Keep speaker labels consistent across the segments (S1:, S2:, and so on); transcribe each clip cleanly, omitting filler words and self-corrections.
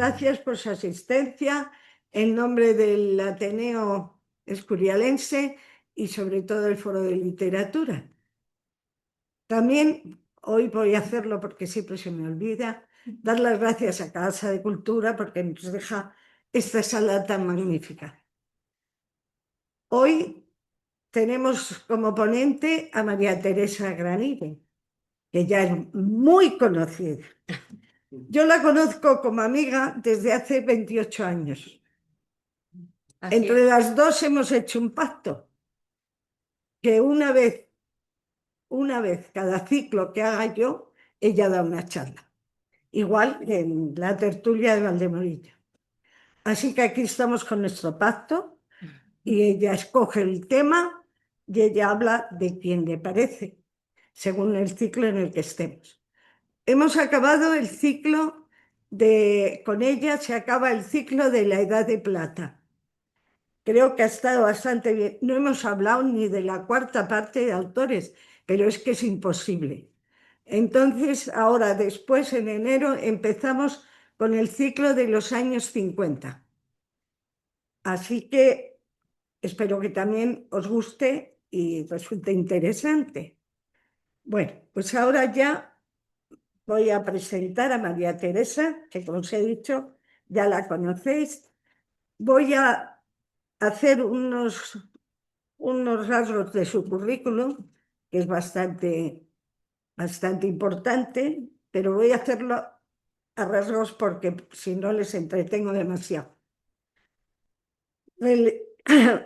S1: gracias por su asistencia en nombre del Ateneo Escurialense y sobre todo el Foro de Literatura. También hoy voy a hacerlo porque siempre se me olvida, dar las gracias a Casa de Cultura porque nos deja esta sala tan magnífica. Hoy tenemos como ponente a María Teresa Granire, que ya es muy conocida. Yo la conozco como amiga desde hace 28 años. Entre las dos hemos hecho un pacto, que una vez cada ciclo que haga yo, ella da una charla. Igual que en la tertulia de Valdemorillo. Así que aquí estamos con nuestro pacto y ella escoge el tema y ella habla de quien le parece, según el ciclo en el que estemos. Hemos acabado el ciclo con ella se acaba el ciclo de la Edad de Plata. Creo que ha estado bastante bien. No hemos hablado ni de la cuarta parte de autores, pero es que es imposible. Entonces, ahora, después, en enero, empezamos con el ciclo de los años 50. Así que espero que también os guste y resulte interesante. Bueno, pues ahora ya voy a presentar a María Teresa, que como os he dicho, ya la conocéis. Voy a hacer unos rasgos de su currículum, que es bastante importante, pero voy a hacerlo a rasgos porque si no les entretengo demasiado.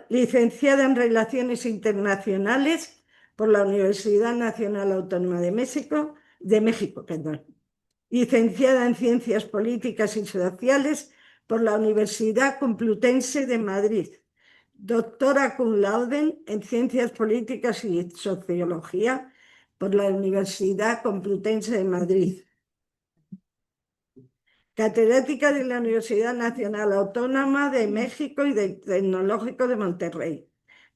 S1: Licenciada en Relaciones Internacionales por la Universidad Nacional Autónoma de México, Licenciada en Ciencias Políticas y Sociales por la Universidad Complutense de Madrid. Doctora cum laude en Ciencias Políticas y Sociología por la Universidad Complutense de Madrid. Catedrática de la Universidad Nacional Autónoma de México y del Tecnológico de Monterrey.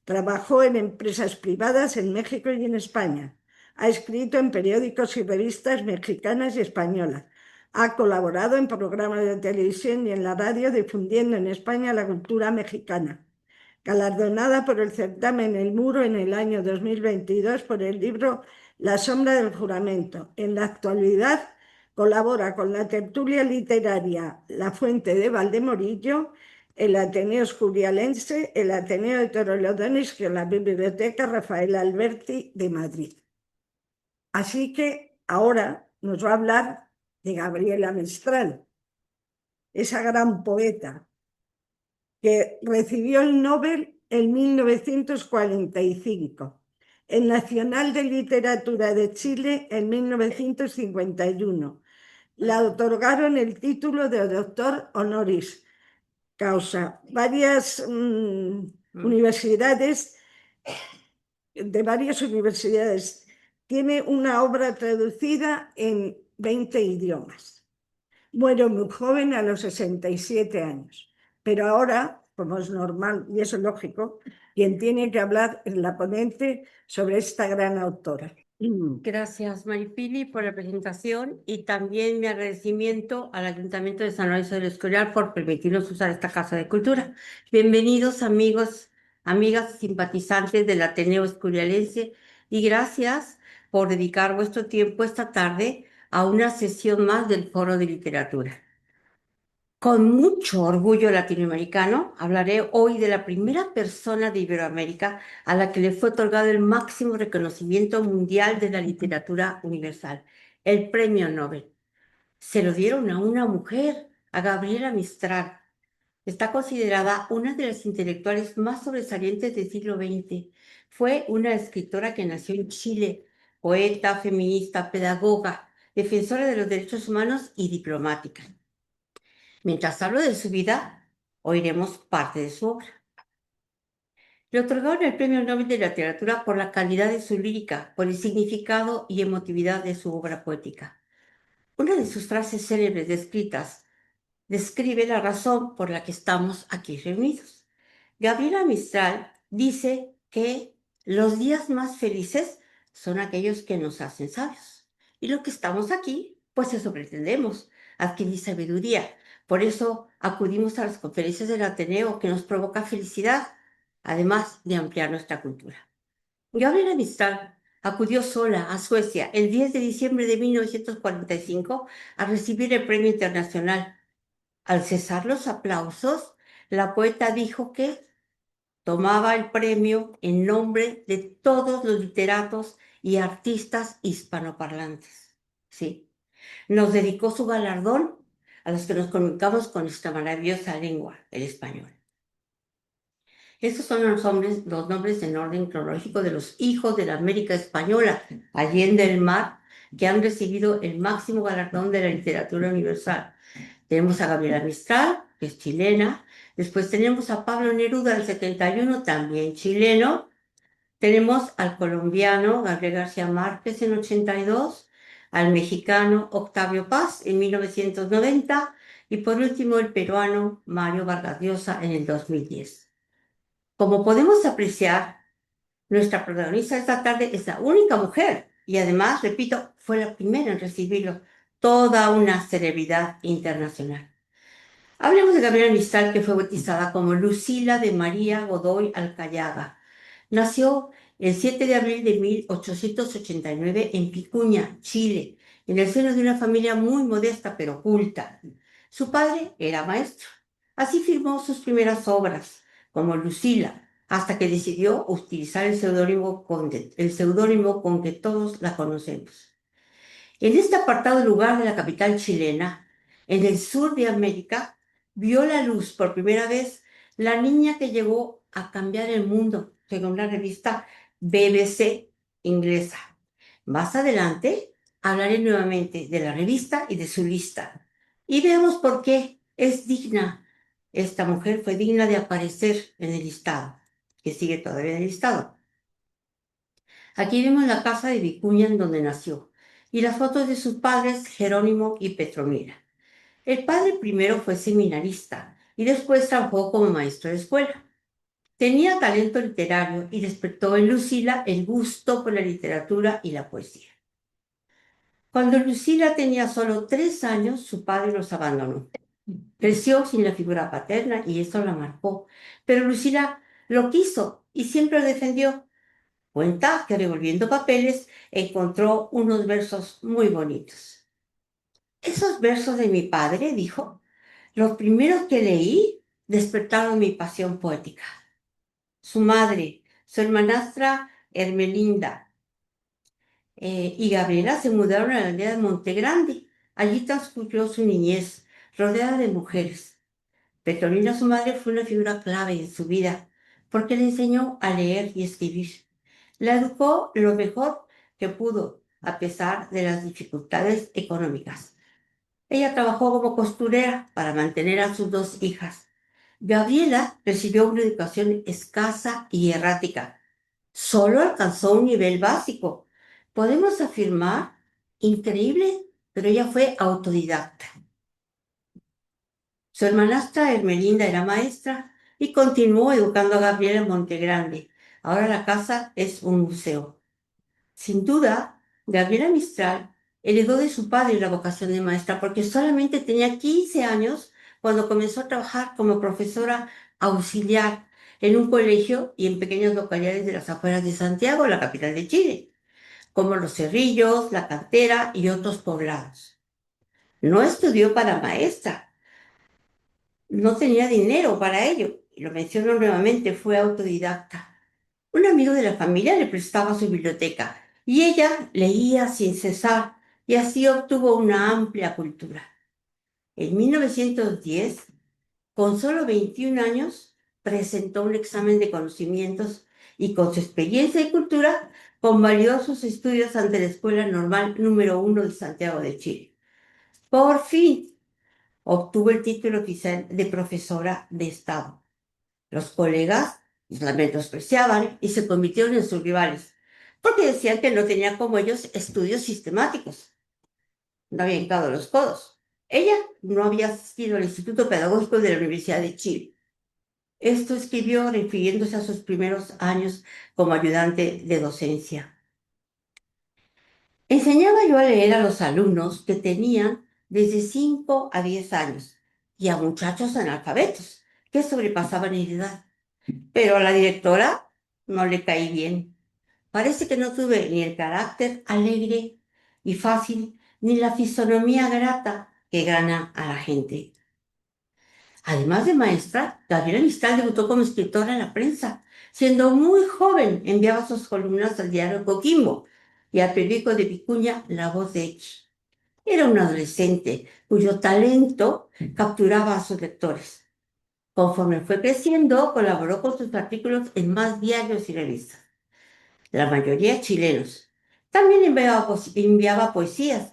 S1: Trabajó en empresas privadas en México y en España. Ha escrito en periódicos y revistas mexicanas y españolas. Ha colaborado en programas de televisión y en la radio difundiendo en España la cultura mexicana. Galardonada por el certamen El Muro en el año 2022 por el libro La sombra del juramento. En la actualidad colabora con la tertulia literaria La Fuente de Valdemorillo, el Ateneo Escurialense, el Ateneo de Torrelodones y la Biblioteca Rafael Alberti de Madrid. Así que ahora nos va a hablar de Gabriela Mistral, esa gran poeta que recibió el Nobel en 1945, el Nacional de Literatura de Chile en 1951. Le otorgaron el título de doctor honoris causa. Varias universidades, tiene una obra traducida en 20 idiomas. Muere muy joven, a los 67 años. Pero ahora, como es normal y es lógico, quien tiene que hablar es la ponente sobre esta gran autora.
S2: Gracias, Maripili, por la presentación y también mi agradecimiento al Ayuntamiento de San Lorenzo del Escorial por permitirnos usar esta Casa de Cultura. Bienvenidos, amigos, amigas, simpatizantes del Ateneo Escorialense, y gracias por dedicar vuestro tiempo esta tarde a una sesión más del Foro de Literatura. Con mucho orgullo latinoamericano, hablaré hoy de la primera persona de Iberoamérica a la que le fue otorgado el máximo reconocimiento mundial de la literatura universal, el Premio Nobel. Se lo dieron a una mujer, a Gabriela Mistral. Está considerada una de las intelectuales más sobresalientes del siglo XX. Fue una escritora que nació en Chile, poeta, feminista, pedagoga, defensora de los derechos humanos y diplomática. Mientras hablo de su vida, oiremos parte de su obra. Le otorgaron el Premio Nobel de Literatura por la calidad de su lírica, por el significado y emotividad de su obra poética. Una de sus frases célebres descritas describe la razón por la que estamos aquí reunidos. Gabriela Mistral dice que los días más felices son aquellos que nos hacen sabios. Y lo que estamos aquí, pues eso pretendemos, adquirir sabiduría, Por eso acudimos a las conferencias del Ateneo, que nos provoca felicidad, además de ampliar nuestra cultura. Gabriela Mistral acudió sola a Suecia el 10 de diciembre de 1945 a recibir el Premio Internacional. Al cesar los aplausos, la poeta dijo que tomaba el premio en nombre de todos los literatos y artistas hispanoparlantes. Sí, nos dedicó su galardón a los que nos comunicamos con esta maravillosa lengua, el español. Estos son los nombres en orden cronológico de los hijos de la América Española, Allende el Mar, que han recibido el máximo galardón de la literatura universal. Tenemos a Gabriela Mistral, que es chilena. Después tenemos a Pablo Neruda del 71, también chileno. Tenemos al colombiano Gabriel García Márquez en 82, al mexicano Octavio Paz en 1990 y por último el peruano Mario Vargas Llosa en el 2010. Como podemos apreciar, nuestra protagonista esta tarde es la única mujer y además, repito, fue la primera en recibirlo, toda una celebridad internacional. Hablemos de Gabriela Mistral, que fue bautizada como Lucila de María Godoy Alcayaga. Nació el 7 de abril de 1889 en Picuña, Chile, en el seno de una familia muy modesta pero culta. Su padre era maestro. Así firmó sus primeras obras, como Lucila, hasta que decidió utilizar el seudónimo con que todos la conocemos. En este apartado lugar de la capital chilena, en el sur de América, vio la luz por primera vez la niña que llegó a cambiar el mundo, según la revista BBC inglesa. Más adelante hablaré nuevamente de la revista y de su lista. Y veamos por qué es digna. Esta mujer fue digna de aparecer en el listado, que sigue todavía en el listado. Aquí vemos la casa de Vicuña en donde nació y las fotos de sus padres Jerónimo y Petromira. El padre primero fue seminarista y después trabajó como maestro de escuela. Tenía talento literario y despertó en Lucila el gusto por la literatura y la poesía. Cuando Lucila tenía solo 3 años, su padre los abandonó. Creció sin la figura paterna y eso la marcó, pero Lucila lo quiso y siempre lo defendió. Cuenta que revolviendo papeles encontró unos versos muy bonitos. Esos versos de mi padre, dijo, los primeros que leí despertaron mi pasión poética. Su madre, su hermanastra Hermelinda y Gabriela se mudaron a la aldea de Montegrande. Allí transcurrió su niñez, rodeada de mujeres. Petronila, su madre, fue una figura clave en su vida, porque le enseñó a leer y escribir. La educó lo mejor que pudo, a pesar de las dificultades económicas. Ella trabajó como costurera para mantener a sus 2 hijas. Gabriela recibió una educación escasa y errática. Solo alcanzó un nivel básico. Podemos afirmar, increíble, pero ella fue autodidacta. Su hermanastra Hermelinda era maestra y continuó educando a Gabriela en Montegrande. Ahora la casa es un museo. Sin duda, Gabriela Mistral heredó de su padre la vocación de maestra porque solamente tenía 15 años cuando comenzó a trabajar como profesora auxiliar en un colegio y en pequeñas localidades de las afueras de Santiago, la capital de Chile, como Los Cerrillos, La Cantera y otros poblados. No estudió para maestra, no tenía dinero para ello, y lo menciono nuevamente, fue autodidacta. Un amigo de la familia le prestaba su biblioteca y ella leía sin cesar y así obtuvo una amplia cultura. En 1910, con solo 21 años, presentó un examen de conocimientos y con su experiencia y cultura convalidó sus estudios ante la Escuela Normal número 1 de Santiago de Chile. Por fin obtuvo el título oficial de profesora de Estado. Los colegas la menospreciaban y se convirtieron en sus rivales, porque decían que no tenía como ellos estudios sistemáticos. No había hincado los codos. Ella no había asistido al Instituto Pedagógico de la Universidad de Chile. Esto escribió refiriéndose a sus primeros años como ayudante de docencia. Enseñaba yo a leer a los alumnos que tenían desde 5 a 10 años. y a muchachos analfabetos que sobrepasaban en edad. Pero a la directora no le caí bien. Parece que no tuve ni el carácter alegre y fácil, ni la fisonomía grata que gana a la gente. Además de maestra, Gabriela Mistral debutó como escritora en la prensa. Siendo muy joven, enviaba sus columnas al diario Coquimbo y al periódico de Vicuña La Voz de X. Era un adolescente cuyo talento capturaba a sus lectores. Conforme fue creciendo, colaboró con sus artículos en más diarios y revistas, la mayoría chilenos. También enviaba poesías.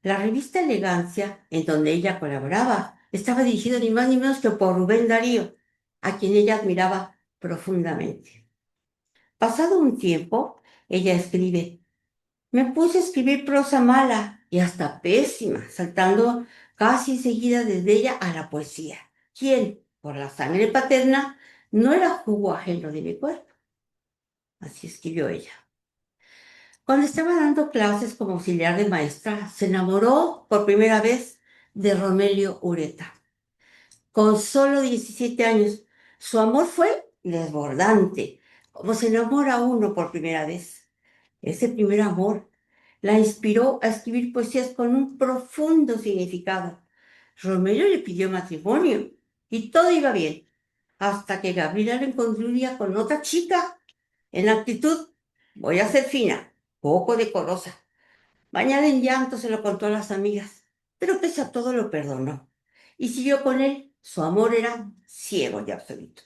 S2: La revista Elegancia, en donde ella colaboraba, estaba dirigida ni más ni menos que por Rubén Darío, a quien ella admiraba profundamente. Pasado un tiempo, ella escribe: me puse a escribir prosa mala y hasta pésima, saltando casi seguida desde ella a la poesía, quien, por la sangre paterna, no era jugo ajeno de mi cuerpo. Así escribió ella. Cuando estaba dando clases como auxiliar de maestra, se enamoró por primera vez de Romelio Ureta. Con solo 17 años, su amor fue desbordante, como se enamora uno por primera vez. Ese primer amor la inspiró a escribir poesías con un profundo significado. Romelio le pidió matrimonio y todo iba bien, hasta que Gabriela lo encontró un día con otra chica. En actitud, voy a ser fina, poco decorosa. Bañada en llanto se lo contó a las amigas, pero pese a todo lo perdonó y siguió con él. Su amor era ciego y absoluto.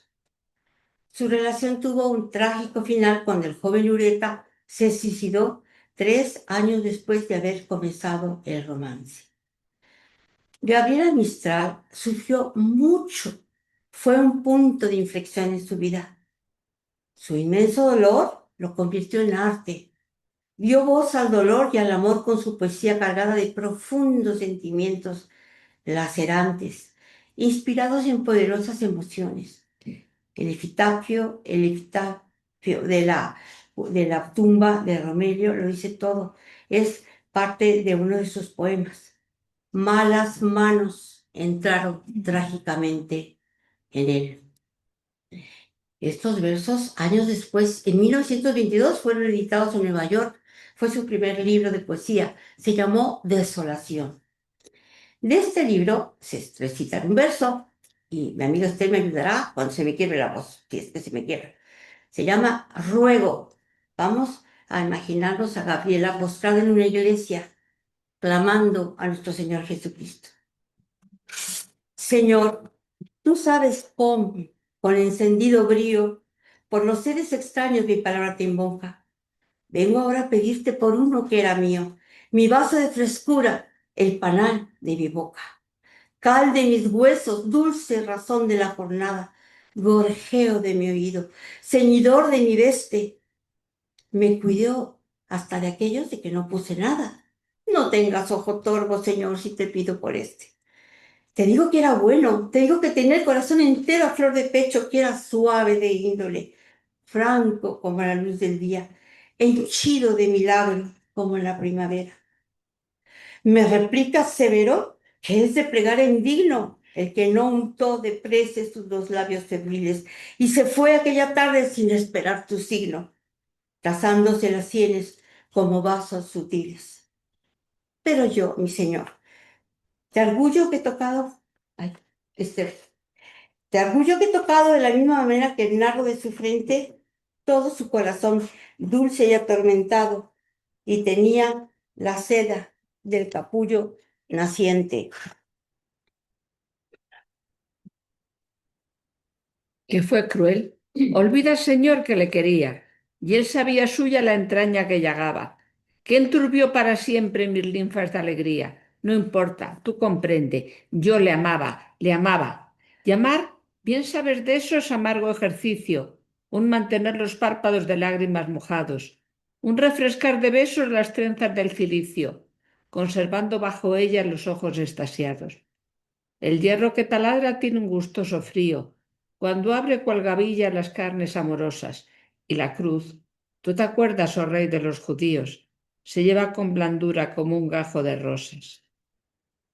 S2: Su relación tuvo un trágico final cuando el joven Ureta se suicidó 3 años después de haber comenzado el romance. Gabriela Mistral sufrió mucho. Fue un punto de inflexión en su vida. Su inmenso dolor lo convirtió en arte. Dio voz al dolor y al amor con su poesía cargada de profundos sentimientos lacerantes, inspirados en poderosas emociones. El epitafio de la tumba de Romelio lo dice todo. Es parte de uno de sus poemas. Malas manos entraron trágicamente en él. Estos versos, años después, en 1922, fueron editados en Nueva York. Fue su primer libro de poesía. Se llamó Desolación. De este libro se recita un verso, y mi amiga Esther me ayudará cuando se me quiebre la voz, si es que se me quiebra. Se llama Ruego. Vamos a imaginarnos a Gabriela postrada en una iglesia, clamando a nuestro Señor Jesucristo. Señor, tú sabes cómo, con encendido brío, por los seres extraños mi palabra te invoca. Vengo ahora a pedirte por uno que era mío, mi vaso de frescura, el panal de mi boca. Cal de mis huesos, dulce razón de la jornada, gorjeo de mi oído, ceñidor de mi veste. Me cuidó hasta de aquellos de que no puse nada. No tengas ojo torvo, Señor, si te pido por este. Te digo que era bueno, te digo que tenía el corazón entero a flor de pecho, que era suave de índole, franco como la luz del día, henchido de milagro como en la primavera. Me replica severo que es de plegar indigno el que no untó de preces sus dos labios febriles y se fue aquella tarde sin esperar tu signo, trazándose las sienes como vasos sutiles. Pero yo, mi señor, te arguyo que he tocado, ay, te arguyo que he tocado de la misma manera que el narro de su frente todo su corazón dulce y atormentado, y tenía la seda del capullo naciente.
S3: Que fue cruel. Olvida, Señor, que le quería, y él sabía suya la entraña que llagaba, que enturbió para siempre mis linfas de alegría. No importa, tú comprende, yo le amaba, le amaba. Y amar, bien sabes de eso, es amargo ejercicio, un mantener los párpados de lágrimas mojados, un refrescar de besos las trenzas del cilicio, conservando bajo ellas los ojos extasiados. El hierro que taladra tiene un gustoso frío, cuando abre cual gavilla las carnes amorosas, y la cruz, tú te acuerdas, oh rey de los judíos, se lleva con blandura como un gajo de rosas.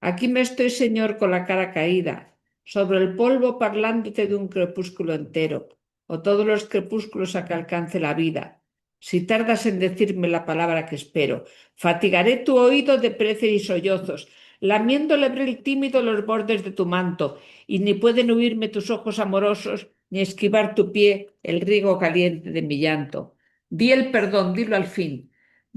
S3: Aquí me estoy, Señor, con la cara caída, sobre el polvo parlándote de un crepúsculo entero, o todos los crepúsculos a que alcance la vida. Si tardas en decirme la palabra que espero, fatigaré tu oído de preces y sollozos, lamiendo el tímido los bordes de tu manto, y ni pueden huirme tus ojos amorosos, ni esquivar tu pie el riego caliente de mi llanto. Di el perdón, dilo al fin.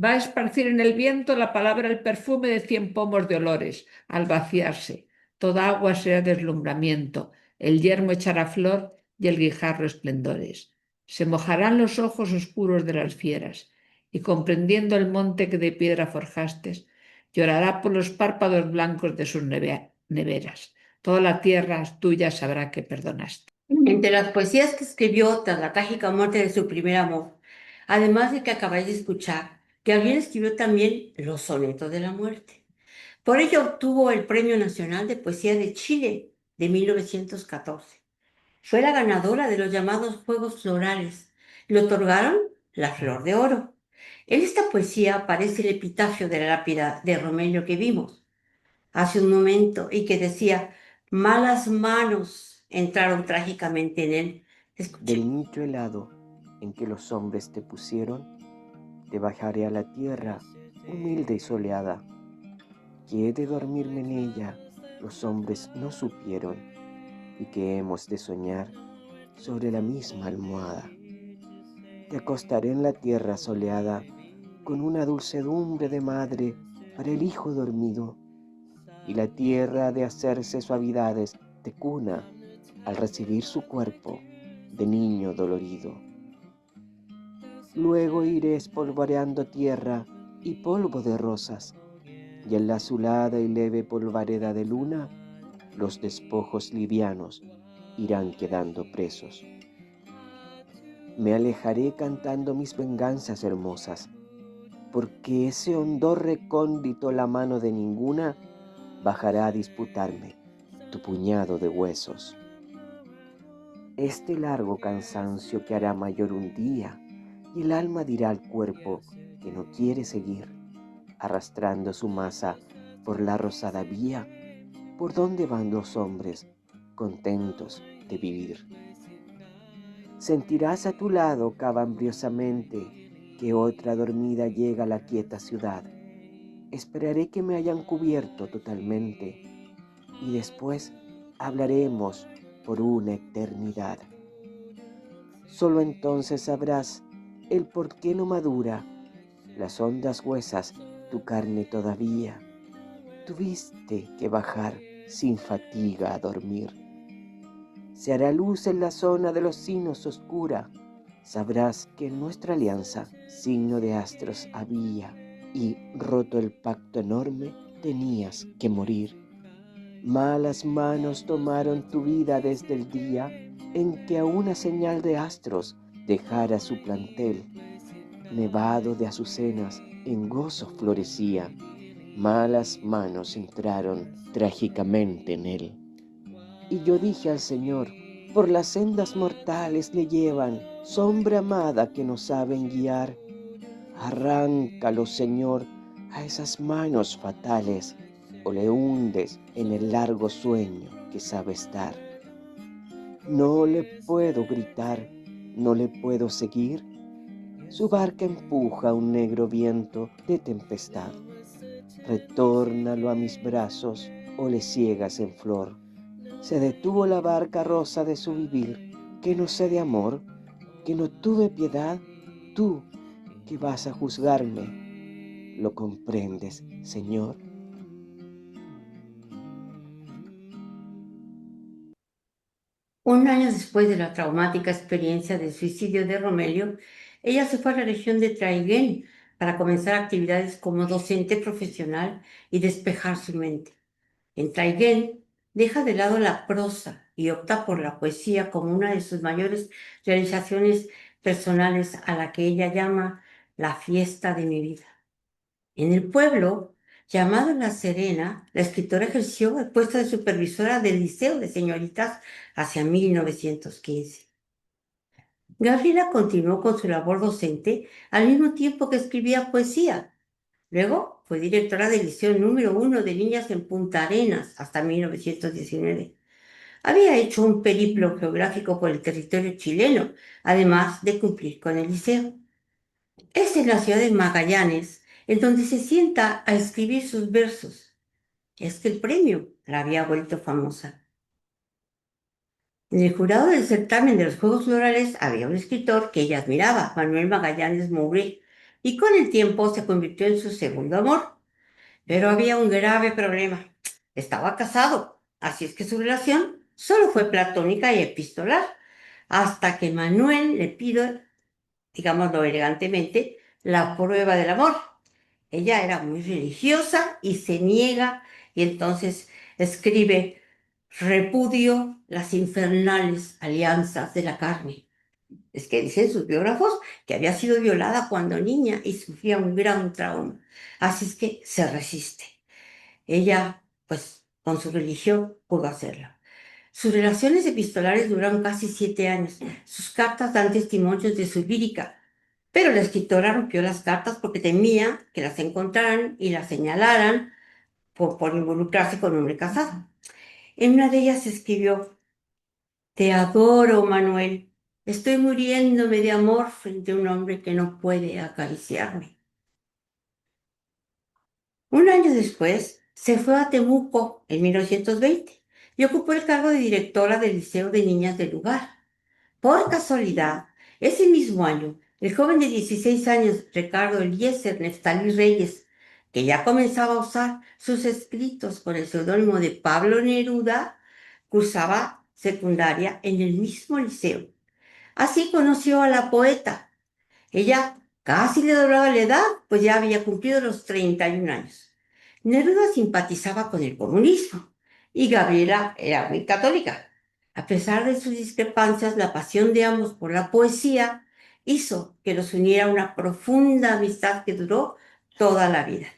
S3: Va a esparcir en el viento la palabra el perfume de 100 pomos de olores. Al vaciarse, toda agua será deslumbramiento, el yermo echará flor y el guijarro esplendores. Se mojarán los ojos oscuros de las fieras, y comprendiendo el monte que de piedra forjastes, llorará por los párpados blancos de sus neveras. Toda la tierra tuya sabrá que perdonaste.
S2: Entre las poesías que escribió tras la trágica muerte de su primer amor, además de que acabáis de escuchar, Gabriel escribió también los sonetos de la muerte. Por ello obtuvo el Premio Nacional de Poesía de Chile de 1914. Fue la ganadora de los llamados Juegos Florales. Le otorgaron la Flor de Oro. En esta poesía aparece el epitafio de la lápida de Romelio que vimos hace un momento y que decía, malas manos entraron trágicamente en él. Escuchen.
S4: Del nicho helado en que los hombres te pusieron, te bajaré a la tierra, humilde y soleada, que he de dormirme en ella, los hombres no supieron, y que hemos de soñar sobre la misma almohada. Te acostaré en la tierra soleada, con una dulcedumbre de madre para el hijo dormido, y la tierra ha de hacerse suavidades de cuna al recibir su cuerpo de niño dolorido. Luego iré espolvoreando tierra y polvo de rosas, y en la azulada y leve polvareda de luna, los despojos livianos irán quedando presos. Me alejaré cantando mis venganzas hermosas, porque ese hondo recóndito la mano de ninguna bajará a disputarme tu puñado de huesos. Este largo cansancio que hará mayor un día, y el alma dirá al cuerpo que no quiere seguir, arrastrando su masa por la rosada vía, por donde van los hombres contentos de vivir. Sentirás a tu lado cabambriosamente que otra dormida llega a la quieta ciudad. Esperaré que me hayan cubierto totalmente, y después hablaremos por una eternidad. Solo entonces sabrás el por qué no madura las hondas huesas tu carne todavía. Tuviste que bajar sin fatiga a dormir. Se hará luz en la zona de los sinos oscura. Sabrás que en nuestra alianza signo de astros había, y roto el pacto enorme tenías que morir. Malas manos tomaron tu vida desde el día en que a una señal de astros dejara su plantel. Nevado de azucenas en gozo florecía. Malas manos entraron trágicamente en él. Y yo dije al Señor, por las sendas mortales le llevan, sombra amada que no saben guiar. Arráncalo, Señor, a esas manos fatales, o le hundes en el largo sueño que sabe estar. No le puedo gritar, no le puedo seguir. Su barca empuja un negro viento de tempestad. Retórnalo a mis brazos, o le ciegas en flor. Se detuvo la barca rosa de su vivir, que no sé de amor, que no tuve piedad. Tú, que vas a juzgarme, ¿lo comprendes, Señor?
S2: Un año después de la traumática experiencia del suicidio de Romelio, ella se fue a la región de Traiguén para comenzar actividades como docente profesional y despejar su mente. En Traiguén deja de lado la prosa y opta por la poesía como una de sus mayores realizaciones personales, a la que ella llama la fiesta de mi vida. En el pueblo llamado La Serena, la escritora ejerció el puesto de supervisora del Liceo de Señoritas hacia 1915. Gabriela continuó con su labor docente al mismo tiempo que escribía poesía. Luego fue directora del Liceo número 1 de niñas en Punta Arenas hasta 1919. Había hecho un periplo geográfico por el territorio chileno, además de cumplir con el liceo. Es en la ciudad de Magallanes en donde se sienta a escribir sus versos. Es que el premio la había vuelto famosa. En el jurado del certamen de los Juegos Florales había un escritor que ella admiraba, Manuel Magallanes Mouret, y con el tiempo se convirtió en su segundo amor. Pero había un grave problema. Estaba casado, así es que su relación solo fue platónica y epistolar, hasta que Manuel le pidió, digámoslo elegantemente, la prueba del amor. Ella era muy religiosa y se niega, y entonces escribe: repudio las infernales alianzas de la carne. Es que dicen sus biógrafos que había sido violada cuando niña y sufría un gran trauma. Así es que se resiste. Ella, pues, con su religión pudo hacerlo. Sus relaciones epistolares duraron casi 7 años. Sus cartas dan testimonios de su lírica, pero la escritora rompió las cartas porque temía que las encontraran y las señalaran por involucrarse con un hombre casado. En una de ellas escribió: te adoro, Manuel. Estoy muriéndome de amor frente a un hombre que no puede acariciarme. Un año después, se fue a Temuco en 1920 y ocupó el cargo de directora del Liceo de Niñas del lugar. Por casualidad, ese mismo año, el joven de 16 años, Ricardo Eliezer Neftalí Reyes, que ya comenzaba a usar sus escritos con el seudónimo de Pablo Neruda, cursaba secundaria en el mismo liceo. Así conoció a la poeta. Ella casi le doblaba la edad, pues ya había cumplido los 31 años. Neruda simpatizaba con el comunismo y Gabriela era muy católica. A pesar de sus discrepancias, la pasión de ambos por la poesía hizo que los uniera una profunda amistad que duró toda la vida.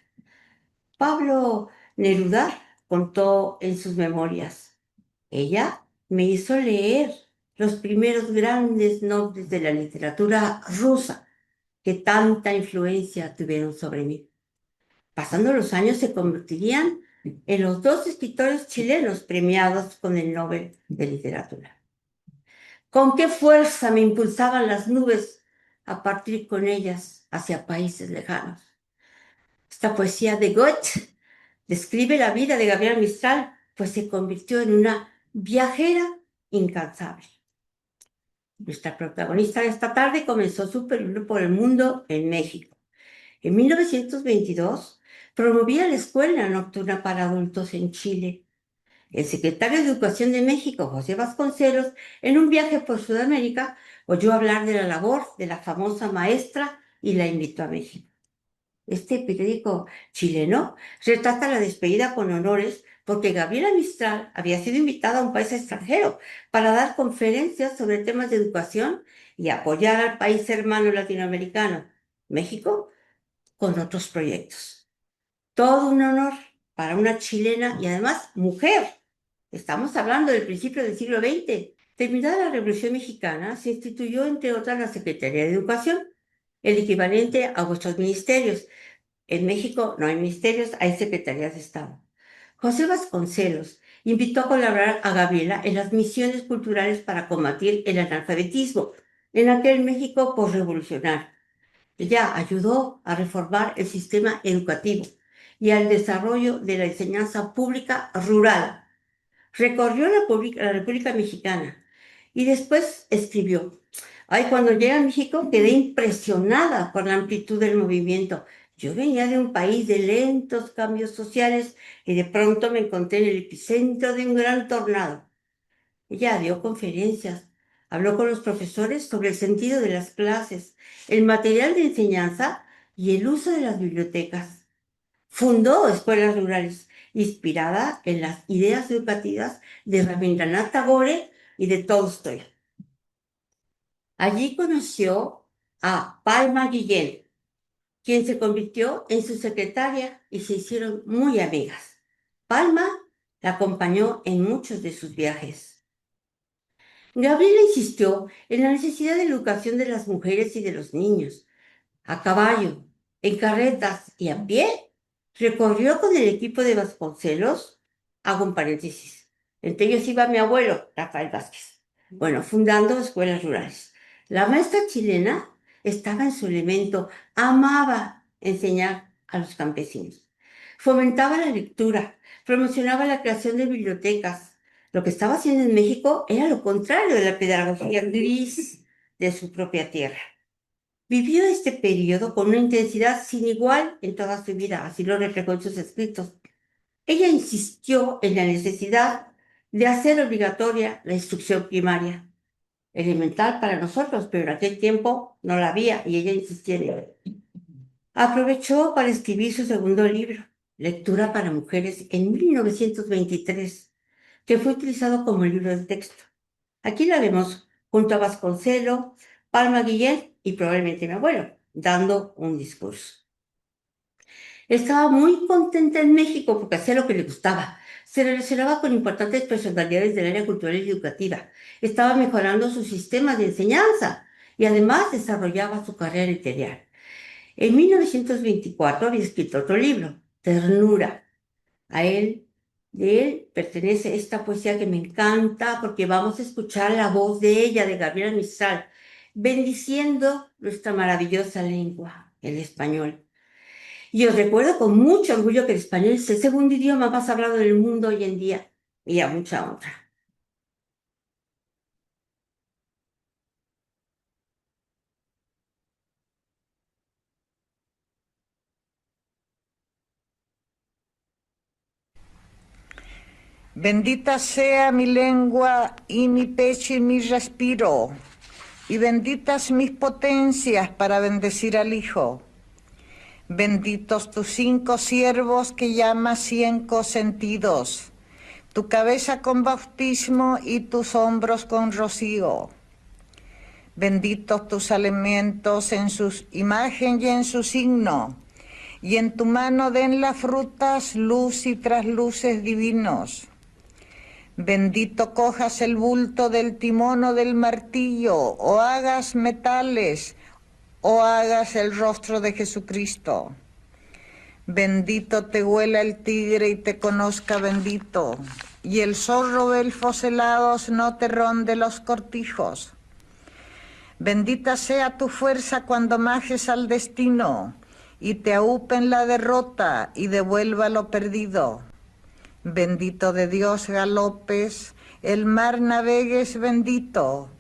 S2: Pablo Neruda contó en sus memorias: ella me hizo leer los primeros grandes nombres de la literatura rusa que tanta influencia tuvieron sobre mí. Pasando los años se convertirían en los 2 escritores chilenos premiados con el Nobel de Literatura. ¿Con qué fuerza me impulsaban las nubes a partir con ellas hacia países lejanos? Esta poesía de Goethe describe la vida de Gabriela Mistral, pues se convirtió en una viajera incansable. Nuestra protagonista de esta tarde comenzó su periplo por el mundo en México. En 1922 promovía la escuela nocturna para adultos en Chile. El secretario de Educación de México, José Vasconcelos, en un viaje por Sudamérica, oyó hablar de la labor de la famosa maestra y la invitó a México. Este periódico chileno retrata la despedida con honores porque Gabriela Mistral había sido invitada a un país extranjero para dar conferencias sobre temas de educación y apoyar al país hermano latinoamericano, México, con otros proyectos. Todo un honor para una chilena y además mujer. Estamos hablando del principio del siglo XX. Terminada la Revolución Mexicana, se instituyó, entre otras, la Secretaría de Educación, el equivalente a vuestros ministerios. En México no hay ministerios, hay secretarías de Estado. José Vasconcelos invitó a colaborar a Gabriela en las misiones culturales para combatir el analfabetismo en aquel México posrevolucionario. Ella ayudó a reformar el sistema educativo y al desarrollo de la enseñanza pública rural. Recorrió la República Mexicana y después escribió: ay, cuando llegué a México quedé impresionada por la amplitud del movimiento. Yo venía de un país de lentos cambios sociales y de pronto me encontré en el epicentro de un gran tornado. Ella dio conferencias, habló con los profesores sobre el sentido de las clases, el material de enseñanza y el uso de las bibliotecas. Fundó escuelas rurales, inspirada en las ideas educativas de Rabindranath Tagore y de Tolstoy. Allí conoció a Palma Guillén, quien se convirtió en su secretaria y se hicieron muy amigas. Palma la acompañó en muchos de sus viajes. Gabriela insistió en la necesidad de educación de las mujeres y de los niños, a caballo, en carretas y a pie, Recorrió con el equipo de Vasconcelos, hago un paréntesis, entre ellos iba mi abuelo, Rafael Vázquez, bueno, fundando escuelas rurales. La maestra chilena estaba en su elemento, amaba enseñar a los campesinos, fomentaba la lectura, promocionaba la creación de bibliotecas. Lo que estaba haciendo en México era lo contrario de la pedagogía gris de su propia tierra. Vivió este periodo con una intensidad sin igual en toda su vida, así lo reflejó en sus escritos. Ella insistió en la necesidad de hacer obligatoria la instrucción primaria, elemental para nosotros, pero en aquel tiempo no la había y ella insistía en ello. Aprovechó para escribir su segundo libro, Lectura para Mujeres, en 1923, que fue utilizado como libro de texto. Aquí la vemos junto a Vasconcelo, Palma Guillén y probablemente mi abuelo, dando un discurso. Estaba muy contenta en México porque hacía lo que le gustaba. Se relacionaba con importantes personalidades del área cultural y educativa. Estaba mejorando su sistema de enseñanza y además desarrollaba su carrera literaria. En 1924 había escrito otro libro, Ternura. De él pertenece esta poesía que me encanta porque vamos a escuchar la voz de ella, de Gabriela Mistral, bendiciendo nuestra maravillosa lengua, el español. Y os recuerdo con mucho orgullo que el español es el segundo idioma más hablado del mundo hoy en día, y a mucha honra.
S5: Bendita sea mi lengua y mi pecho y mi respiro, y benditas mis potencias para bendecir al Hijo. Benditos tus 5 siervos que llamas 5 sentidos, tu cabeza con bautismo y tus hombros con rocío. Benditos tus alimentos en su imagen y en su signo, y en tu mano den las frutas, luz y trasluces divinos. Bendito cojas el bulto del timón o del martillo, o hagas metales, o hagas el rostro de Jesucristo. Bendito te huela el tigre y te conozca bendito, y el zorro belfos helados no te ronde los cortijos. Bendita sea tu fuerza cuando majes al destino, y te aupen la derrota y devuelva lo perdido. Bendito de Dios galopes, el mar navegues bendito,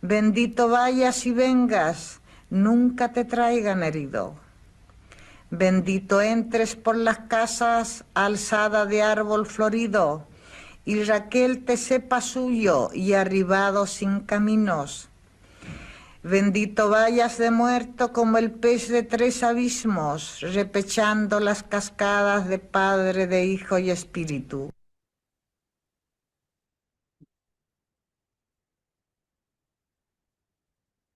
S5: bendito vayas y vengas, nunca te traigan herido. Bendito entres por las casas alzada de árbol florido, y Raquel te sepa suyo y arribado sin caminos. Bendito vayas de muerto como el pez de 3 abismos, repechando las cascadas de Padre, de Hijo y Espíritu.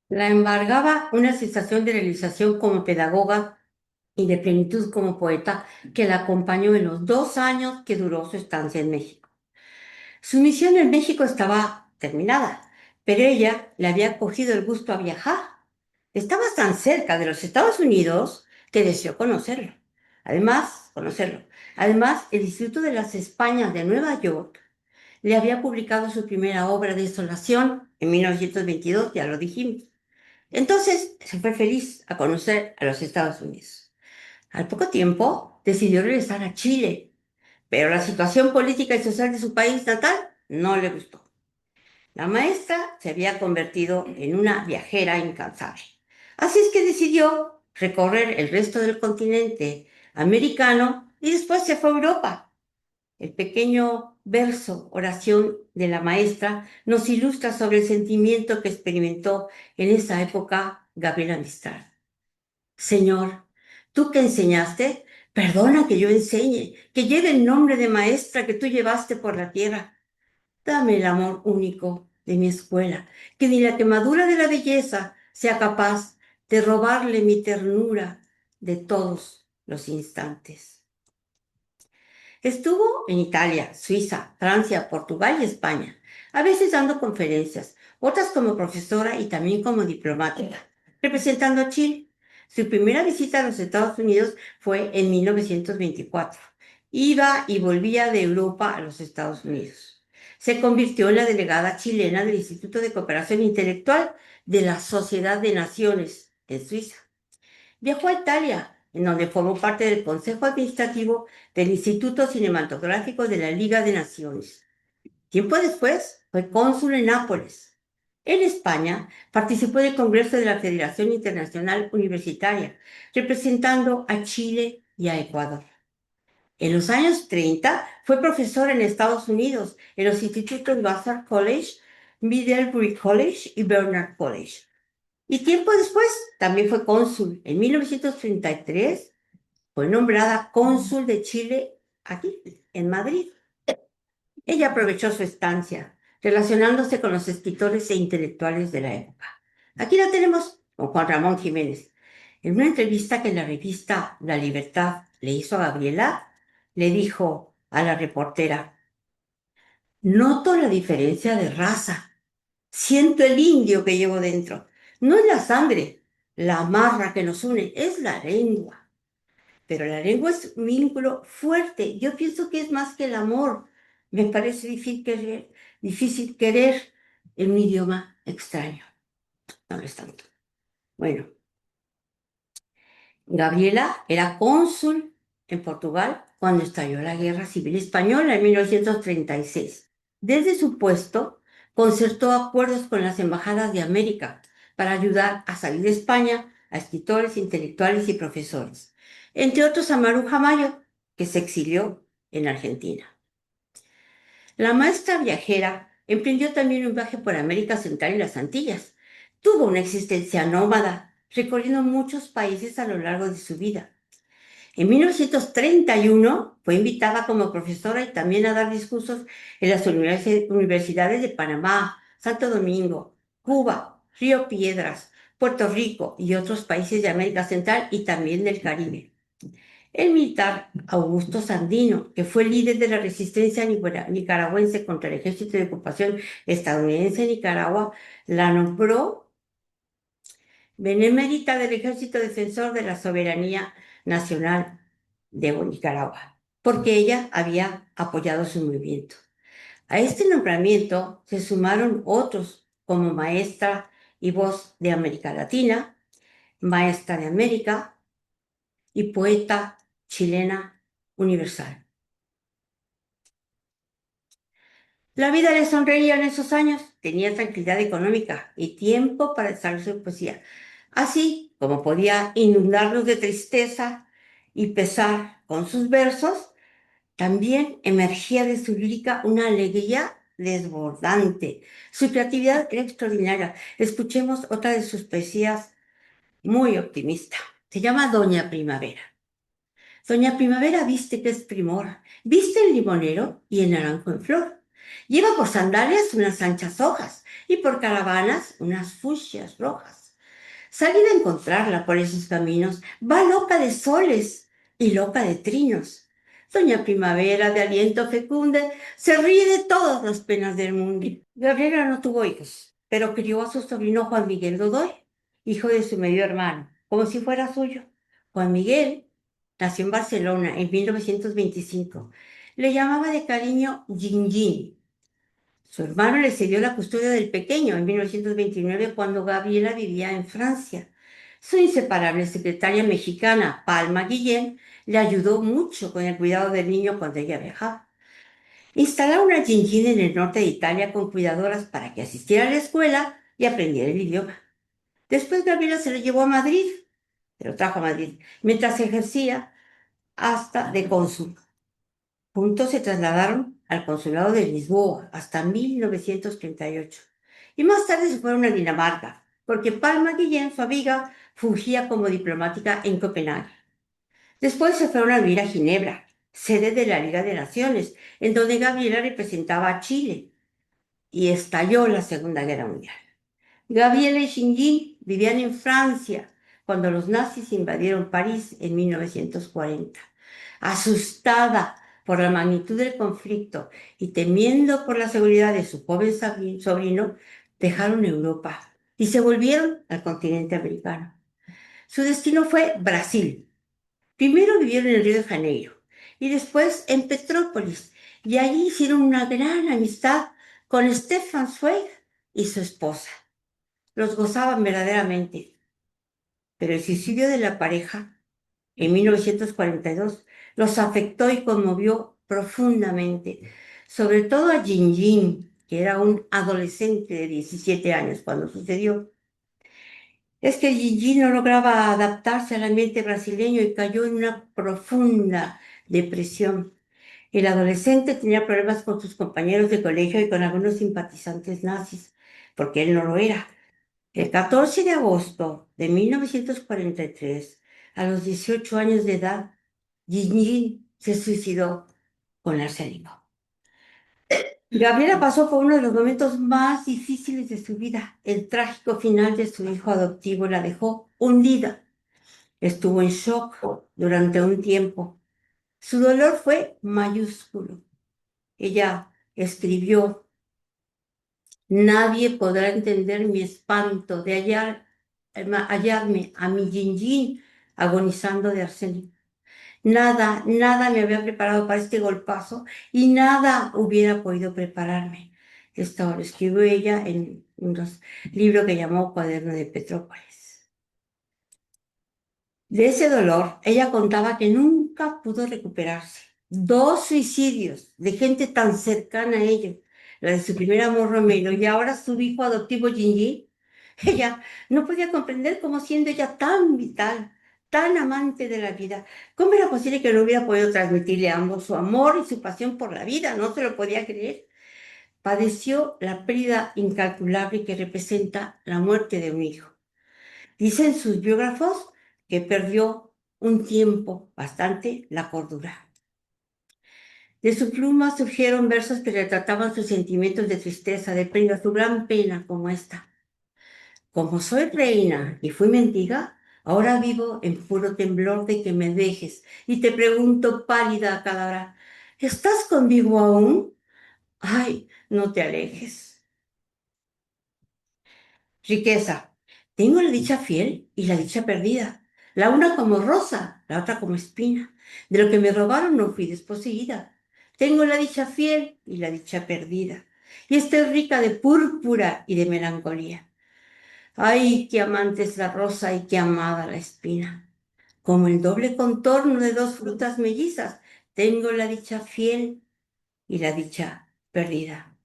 S2: La embargaba una sensación de realización como pedagoga y de plenitud como poeta que la acompañó en los 2 años que duró su estancia en México. Su misión en México estaba terminada, pero ella le había cogido el gusto a viajar. Estaba tan cerca de los Estados Unidos que deseó conocerlo. Además, el Instituto de las Españas de Nueva York le había publicado su primera obra, Desolación, en 1922, ya lo dijimos. Entonces se fue feliz a conocer a los Estados Unidos. Al poco tiempo decidió regresar a Chile, pero la situación política y social de su país natal no le gustó. La maestra se había convertido en una viajera incansable. Así es que decidió recorrer el resto del continente americano y después se fue a Europa. El pequeño verso, oración de la maestra, nos ilustra sobre el sentimiento que experimentó en esa época Gabriela Mistral. Señor, tú que enseñaste, perdona que yo enseñe, que lleve el nombre de maestra que tú llevaste por la tierra. Dame el amor único de mi escuela, que ni la quemadura de la belleza sea capaz de robarle mi ternura de todos los instantes. Estuvo en Italia, Suiza, Francia, Portugal y España, a veces dando conferencias, otras como profesora y también como diplomática, representando a Chile. Su primera visita a los Estados Unidos fue en 1924. Iba y volvía de Europa a los Estados Unidos. Se convirtió en la delegada chilena del Instituto de Cooperación Intelectual de la Sociedad de Naciones en Suiza. Viajó a Italia, en donde formó parte del Consejo Administrativo del Instituto Cinematográfico de la Liga de Naciones. Tiempo después fue cónsul en Nápoles. En España participó del Congreso de la Federación Internacional Universitaria, representando a Chile y a Ecuador. En los años 30 fue profesor en Estados Unidos en los institutos Vassar College, Middlebury College y Barnard College. Y tiempo después también fue cónsul. En 1933 fue nombrada cónsul de Chile aquí, en Madrid. Ella aprovechó su estancia, relacionándose con los escritores e intelectuales de la época. Aquí la tenemos con Juan Ramón Jiménez. En una entrevista que la revista La Libertad le hizo a Gabriela, le dijo a la reportera: noto la diferencia de raza. Siento el indio que llevo dentro. No es la sangre, la amarra que nos une, es la lengua. Pero la lengua es un vínculo fuerte. Yo pienso que es más que el amor. Me parece difícil querer en un idioma extraño. No lo es tanto. Bueno, Gabriela era cónsul en Portugal cuando estalló la Guerra Civil Española en 1936. Desde su puesto, concertó acuerdos con las embajadas de América para ayudar a salir de España a escritores, intelectuales y profesores, entre otros a Maruja Mayo, que se exilió en Argentina. La maestra viajera emprendió también un viaje por América Central y las Antillas. Tuvo una existencia nómada, recorriendo muchos países a lo largo de su vida. En 1931 fue invitada como profesora y también a dar discursos en las universidades de Panamá, Santo Domingo, Cuba, Río Piedras, Puerto Rico y otros países de América Central y también del Caribe. El militar Augusto Sandino, que fue líder de la resistencia nicaragüense contra el ejército de ocupación estadounidense en Nicaragua, la nombró benemérita del Ejército Defensor de la Soberanía Nacional de Nicaragua, porque ella había apoyado su movimiento. A este nombramiento se sumaron otros como maestra y voz de América Latina, maestra de América y poeta chilena universal. La vida le sonreía en esos años, tenía tranquilidad económica y tiempo para desarrollar su poesía, así como podía inundarnos de tristeza y pesar con sus versos. También emergía de su lírica una alegría desbordante. Su creatividad era extraordinaria. Escuchemos otra de sus poesías muy optimista. Se llama Doña Primavera. Doña Primavera viste que es primor, viste el limonero y el naranjo en flor. Lleva por sandalias unas anchas hojas y por caravanas unas fucsias rojas. Salida a encontrarla por esos caminos, va loca de soles y loca de trinos. Doña Primavera, de aliento fecunde, se ríe de todas las penas del mundo. Gabriela no tuvo hijos, pero crió a su sobrino Juan Miguel Godoy, hijo de su medio hermano, como si fuera suyo. Juan Miguel nació en Barcelona en 1925. Le llamaba de cariño Gin. Su hermano le cedió la custodia del pequeño en 1929 cuando Gabriela vivía en Francia. Su inseparable secretaria mexicana, Palma Guillén, le ayudó mucho con el cuidado del niño cuando ella viajaba. Instalaron a Gingin en el norte de Italia con cuidadoras para que asistiera a la escuela y aprendiera el idioma. Después Gabriela se lo llevó a Madrid, se lo trajo a Madrid, mientras ejercía hasta de cónsul. Juntos se trasladaron al consulado de Lisboa hasta 1938. Y más tarde se fueron a Dinamarca, porque Palma Guillén, su amiga, fungía como diplomática en Copenhague. Después se fueron a vivir a Ginebra, sede de la Liga de Naciones, en donde Gabriela representaba a Chile. Y estalló la Segunda Guerra Mundial. Gabriela y Gingin vivían en Francia cuando los nazis invadieron París en 1940. Asustada por la magnitud del conflicto y temiendo por la seguridad de su joven sobrino, dejaron Europa y se volvieron al continente americano. Su destino fue Brasil. Primero vivieron en Río de Janeiro y después en Petrópolis, y allí hicieron una gran amistad con Stefan Zweig y su esposa. Los gozaban verdaderamente, pero el suicidio de la pareja en 1942 los afectó y conmovió profundamente, sobre todo a Gingin, que era un adolescente de 17 años cuando sucedió. Es que Gigi no lograba adaptarse al ambiente brasileño y cayó en una profunda depresión. El adolescente tenía problemas con sus compañeros de colegio y con algunos simpatizantes nazis, porque él no lo era. El 14 de agosto de 1943, a los 18 años de edad, Gigi se suicidó con arsénico. Gabriela pasó por uno de los momentos más difíciles de su vida. El trágico final de su hijo adoptivo la dejó hundida. Estuvo en shock durante un tiempo. Su dolor fue mayúsculo. Ella escribió: nadie podrá entender mi espanto de hallarme a mi Yin agonizando de arsénico. Nada, nada me había preparado para este golpazo y nada hubiera podido prepararme. Esto lo escribió ella en un libro que llamó Cuaderno de Petrópolis. De ese dolor, ella contaba que nunca pudo recuperarse. 2 suicidios de gente tan cercana a ella, la de su primer amor Romero y ahora su hijo adoptivo Gingy. Ella no podía comprender cómo, siendo ella tan vital, tan amante de la vida, cómo era posible que no hubiera podido transmitirle a ambos su amor y su pasión por la vida. No se lo podía creer. Padeció la pérdida incalculable que representa la muerte de un hijo. Dicen sus biógrafos que perdió un tiempo bastante la cordura. De su pluma surgieron versos que retrataban sus sentimientos de tristeza, de pena, su gran pena como esta. Como soy reina y fui mendiga, ahora vivo en puro temblor de que me dejes y te pregunto pálida a cada hora, ¿estás conmigo aún? Ay, no te alejes. Riqueza. Tengo la dicha fiel y la dicha perdida. La una como rosa, la otra como espina. De lo que me robaron no fui desposeída. Tengo la dicha fiel y la dicha perdida. Y estoy rica de púrpura y de melancolía. Ay, qué amante es la rosa y qué amada la espina. Como el doble contorno de 2 frutas mellizas, tengo la dicha fiel y la dicha perdida.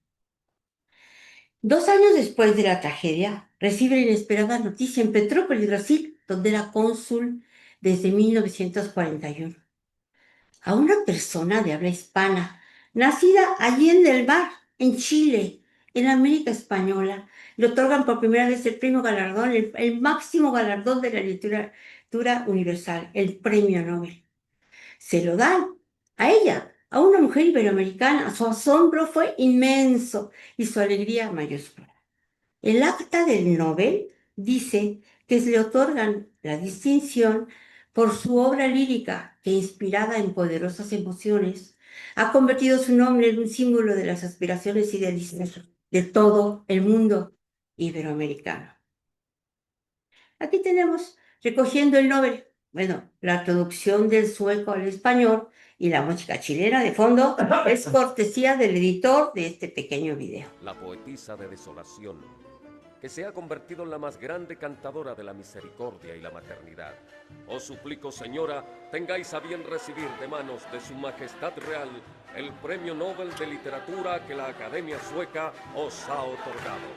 S2: 2 años después de la tragedia, recibe la inesperada noticia en Petrópolis, Brasil, donde era cónsul desde 1941. A una persona de habla hispana, nacida allí en el mar, en Chile, en América Española, le otorgan por primera vez el premio galardón, el máximo galardón de la literatura universal, el Premio Nobel. Se lo dan a ella, a una mujer iberoamericana. Su asombro fue inmenso y su alegría mayúscula. El acta del Nobel dice que se le otorgan la distinción por su obra lírica que, inspirada en poderosas emociones, ha convertido su nombre en un símbolo de las aspiraciones idealistas de todo el mundo iberoamericano. Aquí tenemos recogiendo el Nobel. Bueno, la traducción del sueco al español y la música chilena de fondo es cortesía del editor de este pequeño video.
S6: La poetisa de desolación, que se ha convertido en la más grande cantadora de la misericordia y la maternidad. Os suplico, señora, tengáis a bien recibir de manos de su majestad real el Premio Nobel de Literatura que la Academia Sueca os ha otorgado.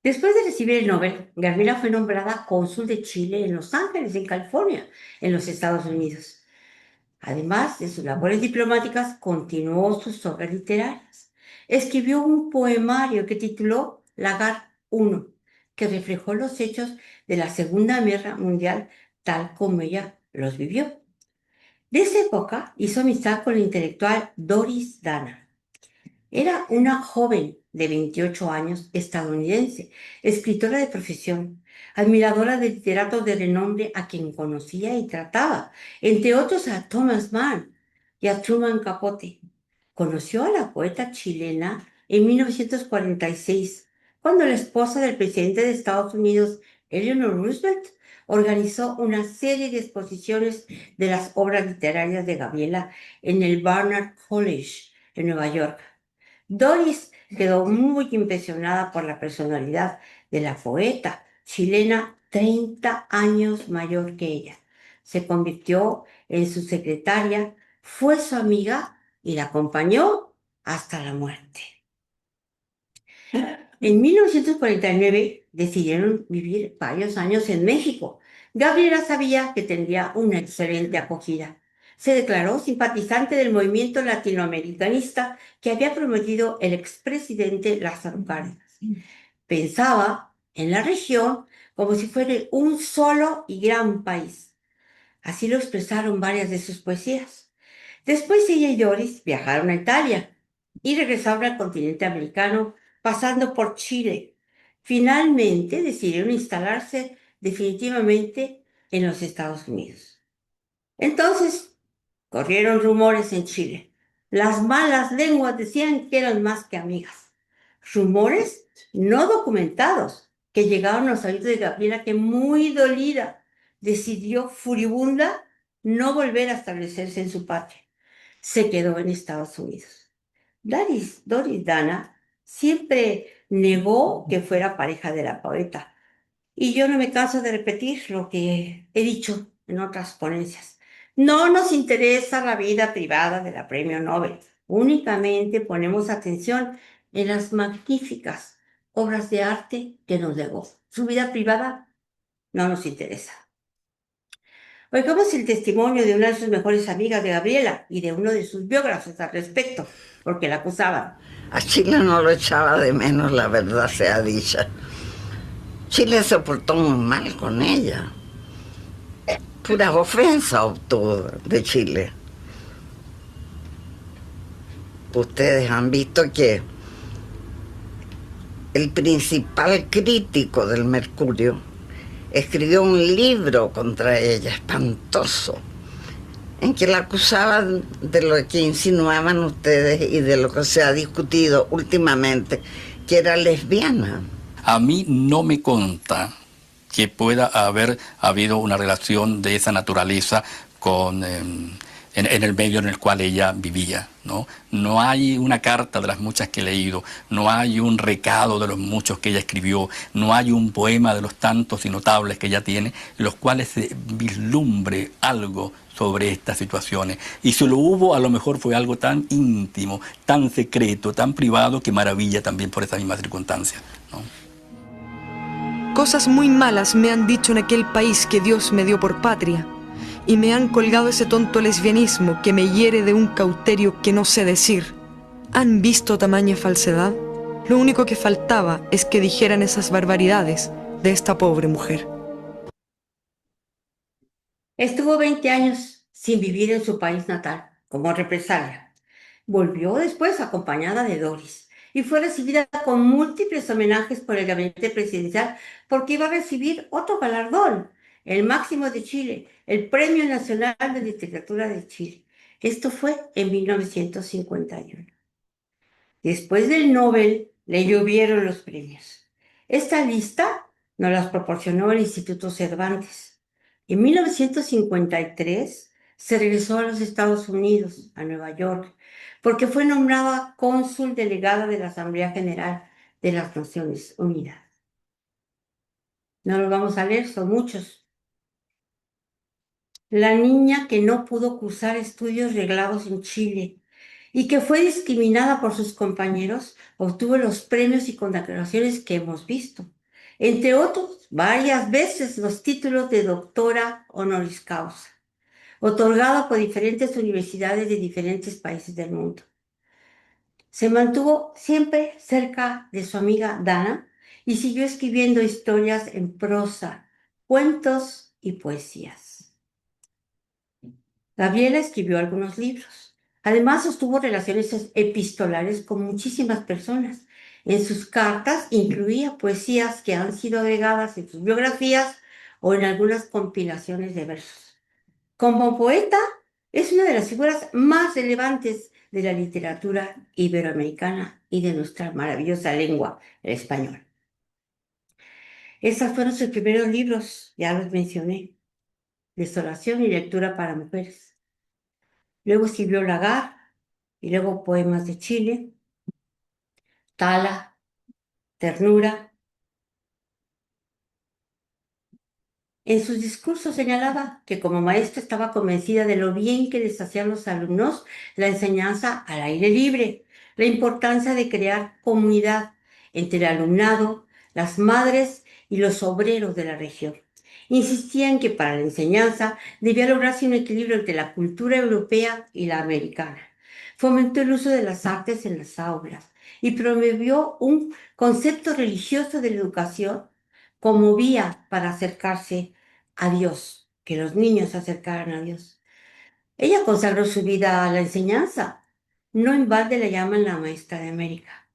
S2: Después de recibir el Nobel, Gabriela fue nombrada cónsul de Chile en Los Ángeles, en California, en los Estados Unidos. Además de sus labores diplomáticas, continuó sus obras literarias. Escribió un poemario que tituló Lagar I, que reflejó los hechos de la Segunda Guerra Mundial tal como ella los vivió. De esa época hizo amistad con la intelectual Doris Dana. Era una joven de 28 años, estadounidense, escritora de profesión, admiradora de literatos de renombre a quien conocía y trataba, entre otros a Thomas Mann y a Truman Capote. Conoció a la poeta chilena en 1946, cuando la esposa del presidente de Estados Unidos, Eleanor Roosevelt, organizó una serie de exposiciones de las obras literarias de Gabriela en el Barnard College en Nueva York. Doris quedó muy impresionada por la personalidad de la poeta chilena, 30 años mayor que ella. Se convirtió en su secretaria, fue su amiga y la acompañó hasta la muerte. En 1949 decidieron vivir varios años en México. Gabriela sabía que tendría una excelente acogida. Se declaró simpatizante del movimiento latinoamericanista que había prometido el expresidente Lázaro Cárdenas. Pensaba en la región como si fuera un solo y gran país. Así lo expresaron varias de sus poesías. Después ella y Doris viajaron a Italia y regresaron al continente americano pasando por Chile. Finalmente decidieron instalarse definitivamente en los Estados Unidos. Entonces corrieron rumores en Chile. Las malas lenguas decían que eran más que amigas. Rumores no documentados que llegaron a los oídos de Gabriela, que muy dolida decidió furibunda no volver a establecerse en su patria. Se quedó en Estados Unidos. Doris Dana siempre negó que fuera pareja de la poeta. Y yo no me canso de repetir lo que he dicho en otras ponencias. No nos interesa la vida privada de la Premio Nobel. Únicamente ponemos atención en las magníficas obras de arte que nos legó. Su vida privada no nos interesa. Oigamos el testimonio de una de sus mejores amigas de Gabriela y de uno de sus biógrafos al respecto, porque la acusaban.
S5: A Chile no lo echaba de menos, la verdad sea dicha. Chile se portó muy mal con ella. Puras ofensas obtuvo de Chile. Ustedes han visto que el principal crítico del Mercurio escribió un libro contra ella, espantoso, en que la acusaban de lo que insinuaban ustedes y de lo que se ha discutido últimamente, que era lesbiana.
S7: A mí no me consta que pueda haber habido una relación de esa naturaleza con, en el medio en el cual ella vivía, ¿no? No hay una carta de las muchas que he leído, no hay un recado de los muchos que ella escribió, no hay un poema de los tantos y notables que ella tiene, los cuales se vislumbre algo sobre estas situaciones. Y si lo hubo, a lo mejor fue algo tan íntimo, tan secreto, tan privado, que maravilla también por esa misma circunstancia, ¿no?
S8: Cosas muy malas me han dicho en aquel país que Dios me dio por patria, y me han colgado ese tonto lesbianismo que me hiere de un cauterio que no sé decir. ¿Han visto tamaña falsedad? Lo único que faltaba es que dijeran esas barbaridades de esta pobre mujer.
S2: Estuvo 20 años sin vivir en su país natal, como represalia. Volvió después acompañada de Doris y fue recibida con múltiples homenajes por el gabinete presidencial porque iba a recibir otro galardón, el máximo de Chile, el Premio Nacional de Literatura de Chile. Esto fue en 1951. Después del Nobel le llovieron los premios. Esta lista nos las proporcionó el Instituto Cervantes. En 1953 se regresó a los Estados Unidos, a Nueva York, porque fue nombrada cónsul delegada de la Asamblea General de las Naciones Unidas. No los vamos a leer, son muchos. La niña que no pudo cursar estudios reglados en Chile y que fue discriminada por sus compañeros, obtuvo los premios y condecoraciones que hemos visto. Entre otros, varias veces los títulos de doctora honoris causa, otorgada por diferentes universidades de diferentes países del mundo. Se mantuvo siempre cerca de su amiga Dana y siguió escribiendo historias en prosa, cuentos y poesías. Gabriela escribió algunos libros. Además, sostuvo relaciones epistolares con muchísimas personas. En sus cartas incluía poesías que han sido agregadas en sus biografías o en algunas compilaciones de versos. Como poeta, es una de las figuras más relevantes de la literatura iberoamericana y de nuestra maravillosa lengua, el español. Esos fueron sus primeros libros, ya los mencioné, Desolación y Lectura para Mujeres. Luego escribió Lagar, y luego Poemas de Chile, Tala, Ternura. En sus discursos señalaba que como maestra estaba convencida de lo bien que les hacían los alumnos la enseñanza al aire libre, la importancia de crear comunidad entre el alumnado, las madres y los obreros de la región. Insistía en que para la enseñanza debía lograrse un equilibrio entre la cultura europea y la americana. Fomentó el uso de las artes en las aulas y promovió un concepto religioso de la educación como vía para acercarse a Dios, que los niños se acercaran a Dios. Ella consagró su vida a la enseñanza. No en balde la llaman la maestra de América.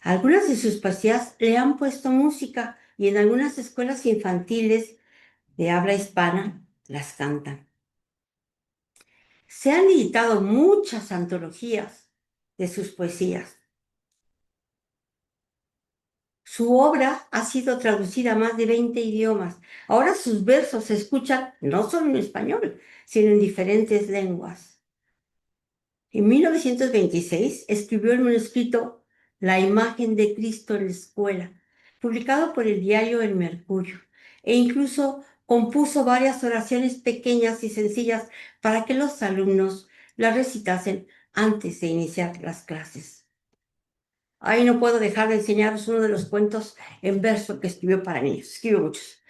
S2: Algunas de sus poesías le han puesto música y en algunas escuelas infantiles de habla hispana las cantan. Se han editado muchas antologías de sus poesías. Su obra ha sido traducida a más de 20 idiomas. Ahora sus versos se escuchan no solo en español, sino en diferentes lenguas. En 1926 escribió el manuscrito La imagen de Cristo en la escuela, publicado por el diario El Mercurio, e incluso compuso varias oraciones pequeñas y sencillas para que los alumnos las recitasen antes de iniciar las clases. Ahí no puedo dejar de enseñaros uno de los cuentos en verso que escribió para niños. Escribió muchos.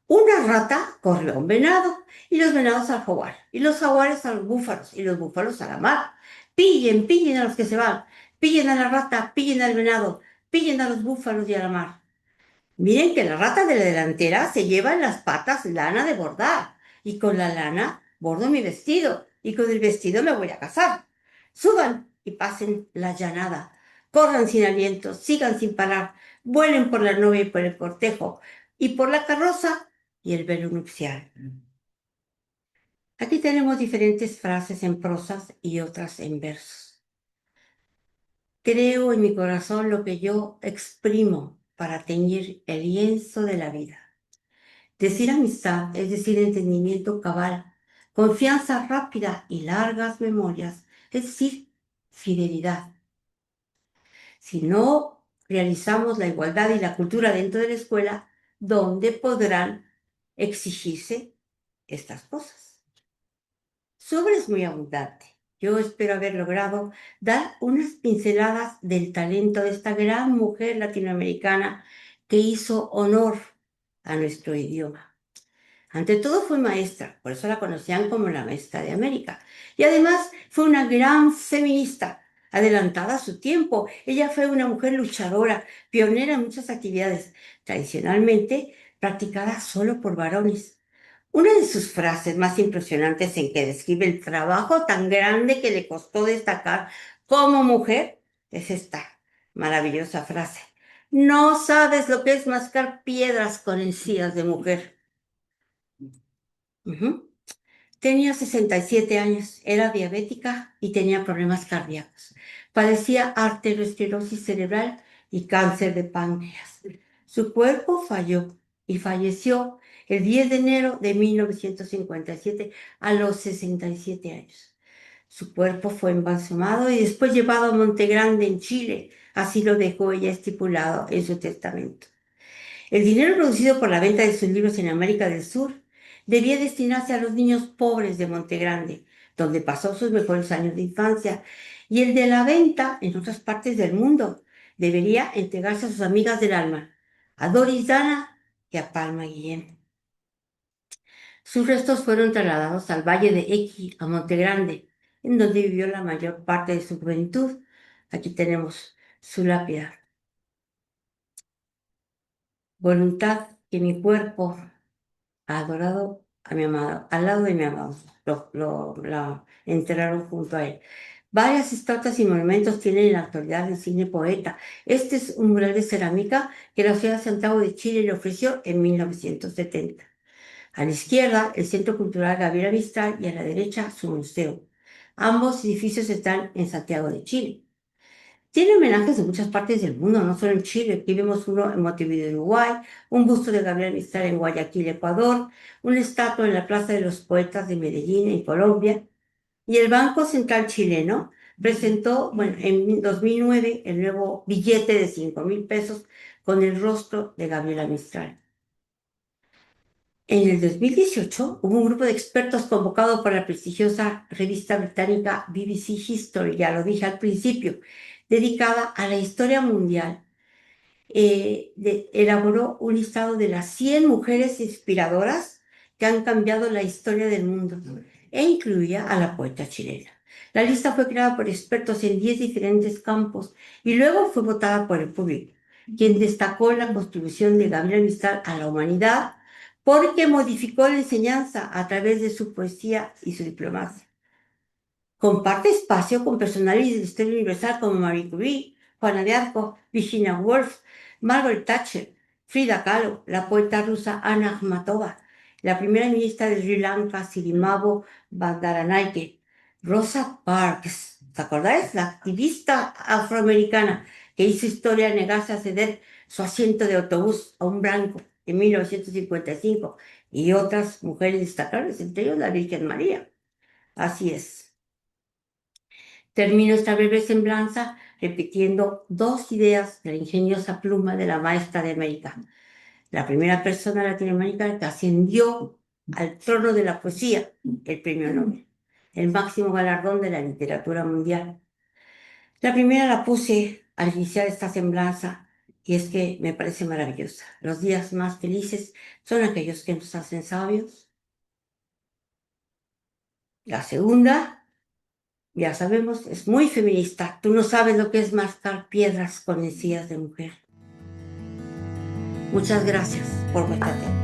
S2: Una rata corrió a un venado, y los venados al jaguar, y los jaguares a los búfalos, y los búfalos a la mar. Pillen, pillen a los que se van, pillen a la rata, pillen al venado, pillen a los búfalos y a la mar. Miren que la rata de la delantera se lleva en las patas lana de bordar, y con la lana bordo mi vestido, y con el vestido me voy a casar. Suban y pasen la llanada, corran sin aliento, sigan sin parar, vuelen por la novia y por el cortejo, y por la carroza y el velo nupcial. Aquí tenemos diferentes frases en prosas y otras en versos. Creo en mi corazón lo que yo exprimo para teñir el lienzo de la vida. Decir amistad es decir entendimiento cabal, confianza rápida y largas memorias, es decir, fidelidad. Si no realizamos la igualdad y la cultura dentro de la escuela, ¿dónde podrán exigirse estas cosas? Su obra es muy abundante. Yo espero haber logrado dar unas pinceladas del talento de esta gran mujer latinoamericana que hizo honor a nuestro idioma. Ante todo fue maestra, por eso la conocían como la maestra de América. Y además fue una gran feminista, adelantada a su tiempo. Ella fue una mujer luchadora, pionera en muchas actividades, tradicionalmente practicadas solo por varones. Una de sus frases más impresionantes en que describe el trabajo tan grande que le costó destacar como mujer es esta maravillosa frase. No sabes lo que es mascar piedras con encías de mujer. Tenía 67 años, era diabética y tenía problemas cardíacos. Padecía arteriosclerosis cerebral y cáncer de páncreas. Su cuerpo falló y falleció el 10 de enero de 1957 a los 67 años. Su cuerpo fue embalsamado y después llevado a Montegrande, en Chile. Así lo dejó ella estipulado en su testamento. El dinero producido por la venta de sus libros en América del Sur debía destinarse a los niños pobres de Montegrande, donde pasó sus mejores años de infancia, y el de la venta en otras partes del mundo debería entregarse a sus amigas del alma, a Doris Dana y a Palma Guillén. Sus restos fueron trasladados al Valle de Equi, a Montegrande, en donde vivió la mayor parte de su juventud. Aquí tenemos su lápida. Voluntad que mi cuerpo ha adorado a mi amado, al lado de mi amado. La enterraron junto a él. Varias estatuas y monumentos tienen en la actualidad el cine poeta. Este es un mural de cerámica que la ciudad de Santiago de Chile le ofreció en 1970. A la izquierda, el Centro Cultural Gabriela Mistral y a la derecha, su museo. Ambos edificios están en Santiago de Chile. Tiene homenajes de muchas partes del mundo, no solo en Chile. Aquí vemos uno en Montevideo, Uruguay, un busto de Gabriela Mistral en Guayaquil, Ecuador, una estatua en la Plaza de los Poetas de Medellín, en Colombia. Y el Banco Central chileno presentó, bueno, en 2009 el nuevo billete de 5.000 pesos con el rostro de Gabriela Mistral. En el 2018 hubo un grupo de expertos convocado por la prestigiosa revista británica BBC History, ya lo dije al principio, dedicada a la historia mundial. Elaboró un listado de las 100 mujeres inspiradoras que han cambiado la historia del mundo e incluía a la poeta chilena. La lista fue creada por expertos en 10 diferentes campos y luego fue votada por el público, quien destacó la contribución de Gabriela Mistral a la humanidad porque modificó la enseñanza a través de su poesía y su diplomacia. Comparte espacio con personalidades de la historia universal como Marie Curie, Juana de Arco, Virginia Woolf, Margaret Thatcher, Frida Kahlo, la poeta rusa Anna Akhmatova, la primera ministra de Sri Lanka, Sirimavo Bandaranaike, Rosa Parks, ¿te acordáis? La activista afroamericana que hizo historia al negarse a ceder su asiento de autobús a un blanco en 1955, y otras mujeres destacables, entre ellos la Virgen María. Así es. Termino esta breve semblanza repitiendo 2 ideas de la ingeniosa pluma de la maestra de América. La primera persona latinoamericana que ascendió al trono de la poesía, el premio Nobel, el máximo galardón de la literatura mundial. La primera la puse al iniciar esta semblanza y es que me parece maravillosa. Los días más felices son aquellos que nos hacen sabios. La segunda, ya sabemos, es muy feminista. Tú no sabes lo que es mascar piedras con encías de mujer. Muchas gracias por vuestra atención.